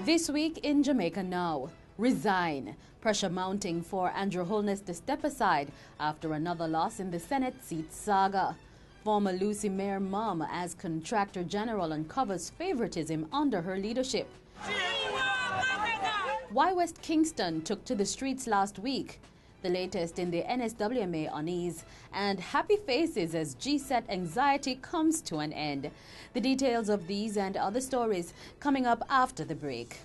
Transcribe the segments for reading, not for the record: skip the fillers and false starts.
This week in Jamaica Now, resign. Pressure mounting for Andrew Holness to step aside after another loss in the Senate seat saga. Former Lucea Mayor mom as Contractor General uncovers favoritism under her leadership. Why West Kingston took to the streets last week. The latest in the NSWMA unease, and happy faces as GSAT anxiety comes to an end. The details of these and other stories coming up after the break.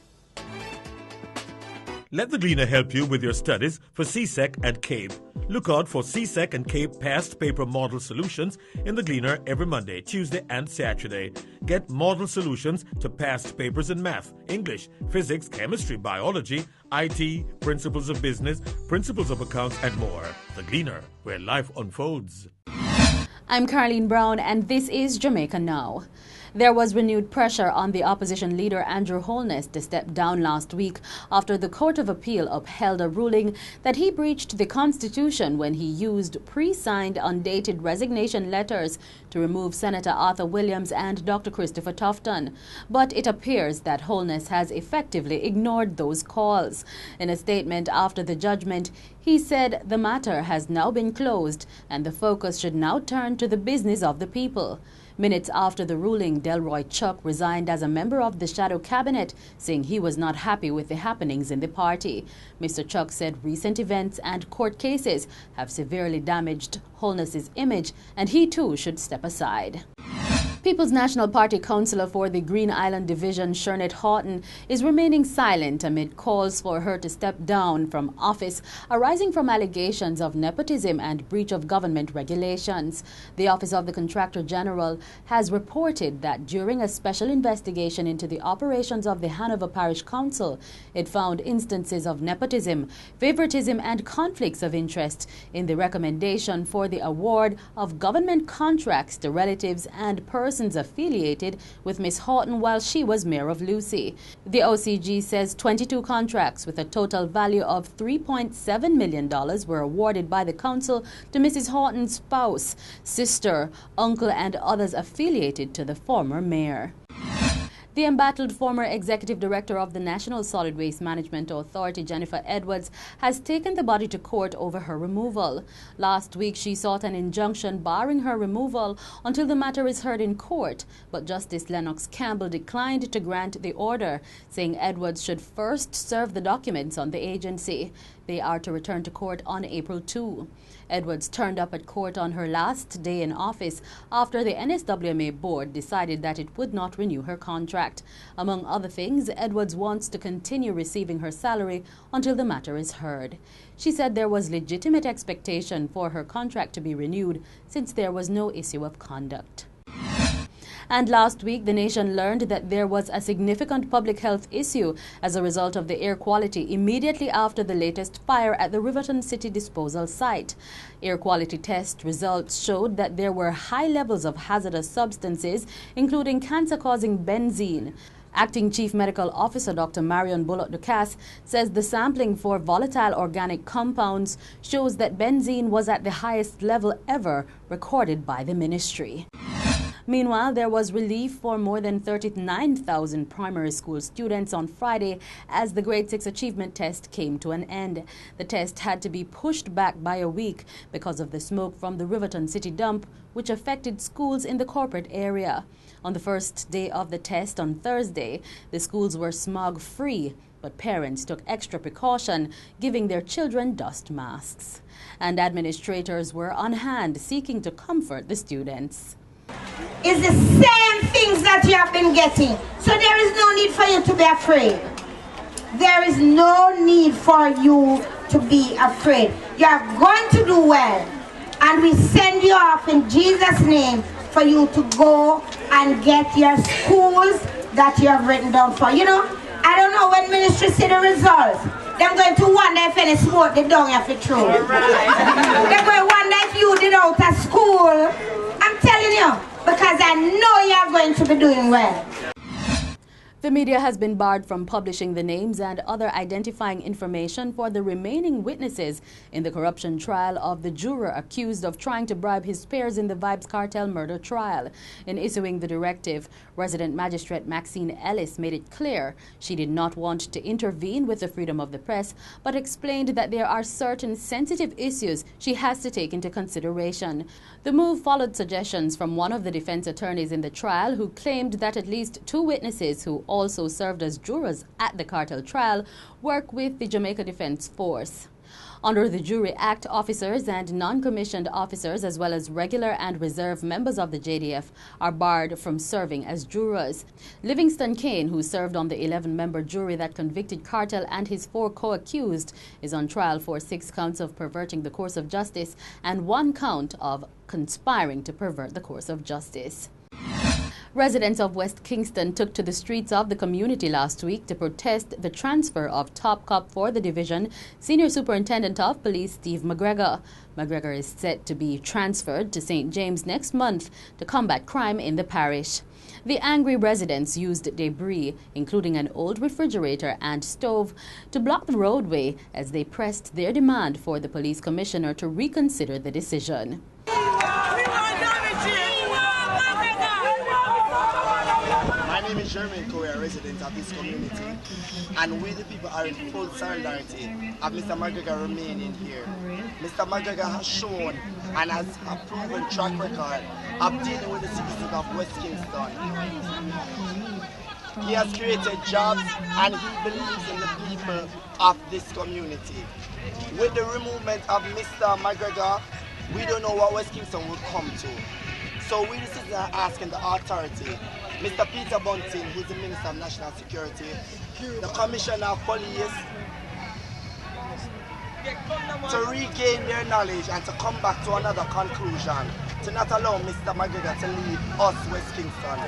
Let the Gleaner help you with your studies for CSEC and CAPE. Look out for CSEC and CAPE past paper model solutions in the Gleaner every Monday, Tuesday and Saturday. Get model solutions to past papers in math, English, physics, chemistry, biology, IT, principles of business, principles of accounts and more. The Gleaner, where life unfolds. I'm Caroline Brown and this is Jamaica Now. There was renewed pressure on the opposition leader Andrew Holness to step down last week after the Court of Appeal upheld a ruling that he breached the Constitution when he used pre-signed undated resignation letters to remove Senator Arthur Williams and Dr. Christopher Tufton. But it appears that Holness has effectively ignored those calls. In a statement after the judgment, he said the matter has now been closed and the focus should now turn to the business of the people. Minutes after the ruling, Delroy Chuck resigned as a member of the shadow cabinet, saying he was not happy with the happenings in the party. Mr. Chuck said recent events and court cases have severely damaged Holness's image, and he too should step aside. People's National Party councillor for the Green Island Division, Horton, is remaining silent amid calls for her to step down from office arising from allegations of nepotism and breach of government regulations. The Office of the Contractor General has reported that during a special investigation into the operations of the Hanover Parish Council, it found instances of nepotism, favouritism and conflicts of interest in the recommendation for the award of government contracts to relatives and persons affiliated with Miss Horton while she was mayor of Lucea. The OCG says 22 contracts with a total value of $3.7 million were awarded by the council to Mrs. Horton's spouse, sister, uncle and others affiliated to the former mayor. The embattled former executive director of the National Solid Waste Management Authority, Jennifer Edwards, has taken the body to court over her removal. Last week, she sought an injunction barring her removal until the matter is heard in court, but Justice Lennox Campbell declined to grant the order, saying Edwards should first serve the documents on the agency. They are to return to court on April 2. Edwards turned up at court on her last day in office after the NSWMA board decided that it would not renew her contract. Among other things, Edwards wants to continue receiving her salary until the matter is heard. She said there was legitimate expectation for her contract to be renewed since there was no issue of conduct. And last week, the nation learned that there was a significant public health issue as a result of the air quality immediately after the latest fire at the Riverton City disposal site. Air quality test results showed that there were high levels of hazardous substances, including cancer-causing benzene. Acting Chief Medical Officer Dr. Marion Bullock-Ducasse says the sampling for volatile organic compounds shows that benzene was at the highest level ever recorded by the ministry. Meanwhile, there was relief for more than 39,000 primary school students on Friday as the Grade 6 Achievement Test came to an end. The test had to be pushed back by a week because of the smoke from the Riverton City dump, which affected schools in the corporate area. On the first day of the test on Thursday, the schools were smog-free, but parents took extra precaution, giving their children dust masks. And administrators were on hand seeking to comfort the students. It's the same things that you have been getting. So there is no need for you to be afraid. There is no need for you to be afraid. You are going to do well. And we send you off in Jesus' name for you to go and get your schools that you have written down for. You know, I don't know when ministry see the results. They're going to wonder if any smoke they don't have to throw. They're going to wonder if you did out of school. I'm telling you, because I know you're going to be doing well. The media has been barred from publishing the names and other identifying information for the remaining witnesses in the corruption trial of the juror accused of trying to bribe his peers in the Vybz Cartel murder trial. In issuing the directive, resident magistrate Maxine Ellis made it clear she did not want to intervene with the freedom of the press, but explained that there are certain sensitive issues she has to take into consideration. The move followed suggestions from one of the defense attorneys in the trial, who claimed that at least 2 witnesses who also served as jurors at the Cartel trial work with the Jamaica Defense Force. Under the Jury Act, officers and non-commissioned officers, as well as regular and reserve members of the JDF, are barred from serving as jurors. Livingston Kane, who served on the 11-member jury that convicted Cartel and his 4 co-accused, is on trial for 6 counts of perverting the course of justice and 1 count of conspiring to pervert the course of justice. Residents of West Kingston took to the streets of the community last week to protest the transfer of top cop for the division, Senior Superintendent of Police Steve McGregor. McGregor is set to be transferred to St. James next month to combat crime in the parish. The angry residents used debris, including an old refrigerator and stove, to block the roadway as they pressed their demand for the police commissioner to reconsider the decision. My name is Jeremy, a resident of this community, and we the people are in full solidarity of Mr. McGregor remaining here. Mr. McGregor has shown and has a proven track record of dealing with the citizens of West Kingston. He has created jobs and he believes in the people of this community. With the removal of Mr. McGregor, we don't know what West Kingston will come to. So we the citizens are asking the authority, Mr. Peter Bunting, who's the Minister of National Security, the Commissioner of Police, to regain their knowledge and to come back to another conclusion, to not allow Mr. McGregor to leave us, West Kingston.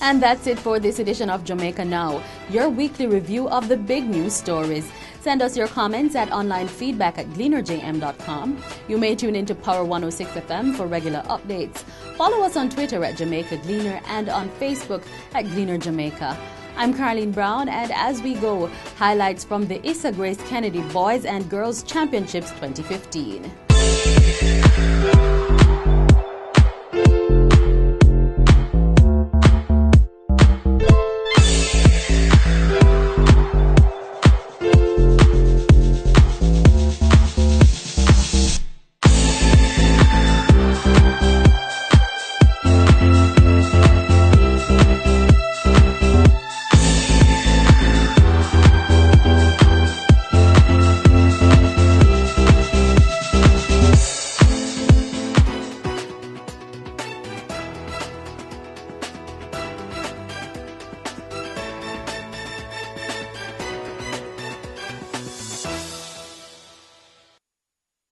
And that's it for this edition of Jamaica Now, your weekly review of the big news stories. Send us your comments at onlinefeedback@gleanerjm.com. You may tune into Power 106 FM for regular updates. Follow us on Twitter at Jamaica Gleaner and on Facebook at Gleaner Jamaica. I'm Carleen Brown, and as we go, highlights from the Issa Grace Kennedy Boys and Girls Championships 2015.